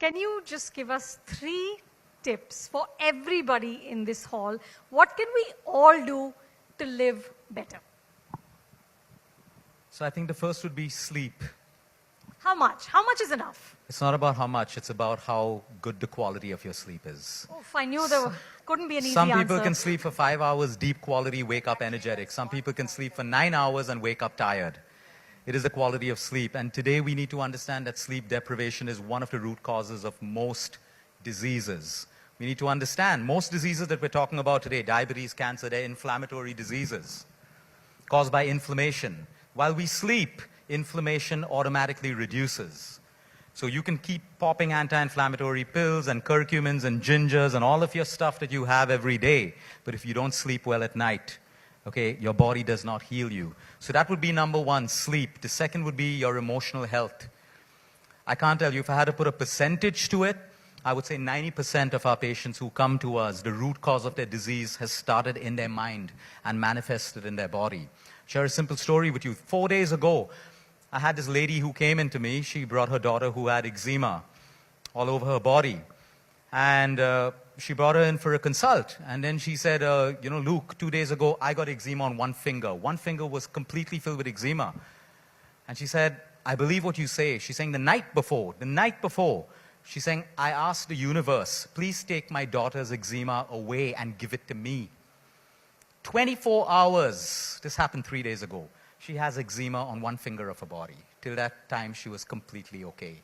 can you just give us 3 tips for everybody in this hall? What can we all do to live better? So I think the first would be sleep. How much? How much is enough? It's not about how much, it's about how good the quality of your sleep is. Oof, I knew there couldn't be an easy Some answer. people can sleep for 5 hours, deep quality, wake up energetic. Some people can sleep for 9 hours and wake up tired. It is the quality of sleep. And today we need to understand that sleep deprivation is one of the root causes of most diseases. We need to understand most diseases that we're talking about today, diabetes, cancer, they're inflammatory diseases caused by inflammation. While we sleep, inflammation automatically reduces. So you can keep popping anti-inflammatory pills and curcumins and gingers and all of your stuff that you have every day. But if you don't sleep well at night, okay, your body does not heal you. So that would be number 1, sleep. The second would be your emotional health. I can't tell you, if I had to put a percentage to it, I would say 90% of our patients who come to us, the root cause of their disease has started in their mind and manifested in their body. Share a simple story with you. 4 days ago, I had this lady who came into me. She brought her daughter who had eczema all over her body. And she brought her in for a consult. And then she said, Luke, 2 days ago, I got eczema on one finger. One finger was completely filled with eczema. And she said, I believe what you say. She's saying the night before, she's saying, I asked the universe, please take my daughter's eczema away and give it to me. 24 hours. This happened 3 days ago. She has eczema on one finger of her body. Till that time, she was completely okay.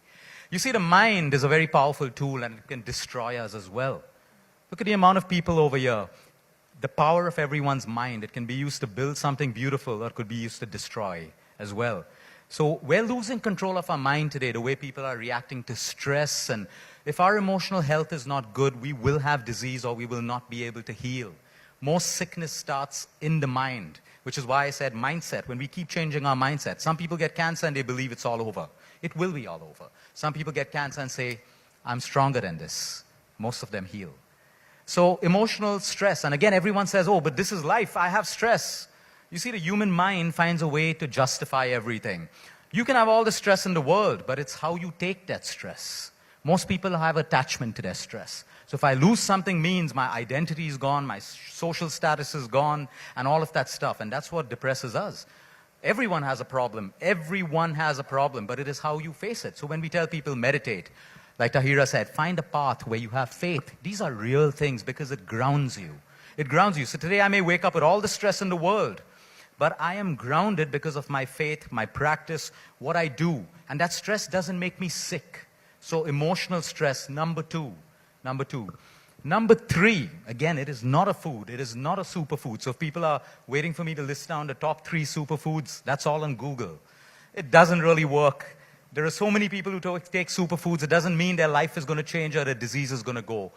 You see, the mind is a very powerful tool and it can destroy us as well. Look at the amount of people over here. The power of everyone's mind. It can be used to build something beautiful or it could be used to destroy as well. So we're losing control of our mind today, the way people are reacting to stress. And if our emotional health is not good, we will have disease or we will not be able to heal. Most sickness starts in the mind, which is why I said mindset. When we keep changing our mindset, some people get cancer and they believe it's all over. It will be all over. Some people get cancer and say, I'm stronger than this. Most of them heal. So emotional stress, and again, everyone says, oh, but this is life, I have stress. You see, the human mind finds a way to justify everything. You can have all the stress in the world, but it's how you take that stress. Most people have attachment to their stress. So if I lose something means my identity is gone, my social status is gone, and all of that stuff. And that's what depresses us. Everyone has a problem. Everyone has a problem, but it is how you face it. So when we tell people meditate, like Tahira said, find a path where you have faith. These are real things because it grounds you. It grounds you. So today I may wake up with all the stress in the world, but I am grounded because of my faith, my practice, what I do. And that stress doesn't make me sick. So emotional stress, number 2. Number 3, again, it is not a food. It is not a superfood. So if people are waiting for me to list down the top 3 superfoods, that's all on Google. It doesn't really work. There are so many people who take superfoods. It doesn't mean their life is going to change or their disease is going to go.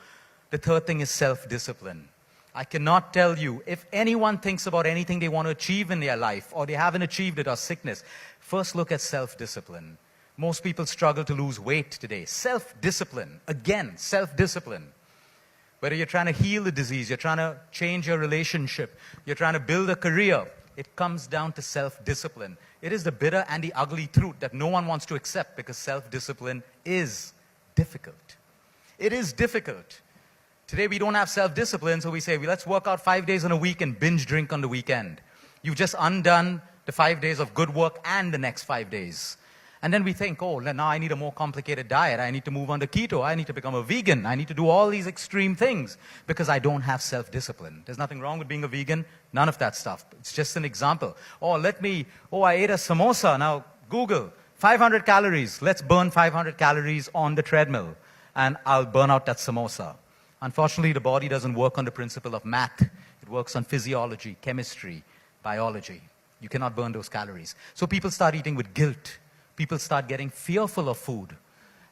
The third thing is self-discipline. I cannot tell you, if anyone thinks about anything they want to achieve in their life or they haven't achieved it or sickness, first look at self-discipline. Most people struggle to lose weight today. Self-discipline. Again, self-discipline. Whether you're trying to heal the disease, you're trying to change your relationship, you're trying to build a career, it comes down to self-discipline. It is the bitter and the ugly truth that no one wants to accept because self-discipline is difficult. It is difficult. Today we don't have self-discipline, so we say, let's work out 5 days in a week and binge drink on the weekend. You've just undone the 5 days of good work and the next 5 days. And then we think, oh, now I need a more complicated diet. I need to move on to keto. I need to become a vegan. I need to do all these extreme things because I don't have self-discipline. There's nothing wrong with being a vegan. None of that stuff. It's just an example. I ate a samosa. Now, Google, 500 calories. Let's burn 500 calories on the treadmill. And I'll burn out that samosa. Unfortunately, the body doesn't work on the principle of math. It works on physiology, chemistry, biology. You cannot burn those calories. So people start eating with guilt. People start getting fearful of food.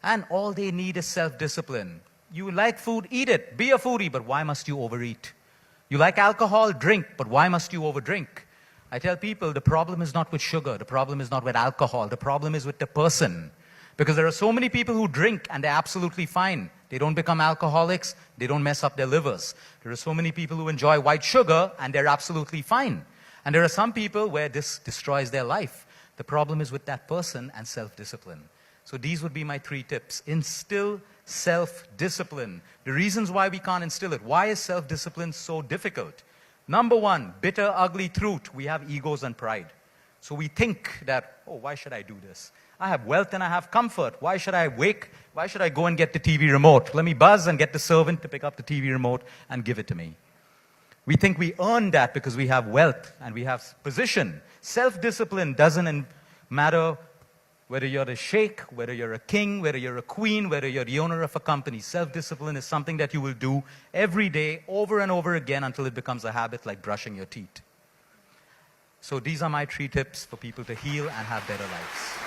And all they need is self-discipline. You like food, eat it. Be a foodie, but why must you overeat? You like alcohol, drink, but why must you overdrink? I tell people the problem is not with sugar. The problem is not with alcohol. The problem is with the person. Because there are so many people who drink and they're absolutely fine. They don't become alcoholics. They don't mess up their livers. There are so many people who enjoy white sugar and they're absolutely fine. And there are some people where this destroys their life. The problem is with that person and self-discipline. So these would be my 3 tips. Instill self-discipline. The reasons why we can't instill it. Why is self-discipline so difficult? Number one, bitter, ugly truth. We have egos and pride. So we think that, oh, why should I do this? I have wealth and I have comfort. Why should I go and get the TV remote? Let me buzz and get the servant to pick up the TV remote and give it to me. We think we earn that because we have wealth and we have position. Self-discipline doesn't matter whether you're a sheikh, whether you're a king, whether you're a queen, whether you're the owner of a company. Self-discipline is something that you will do every day, over and over again, until it becomes a habit, like brushing your teeth. So these are my 3 tips for people to heal and have better lives.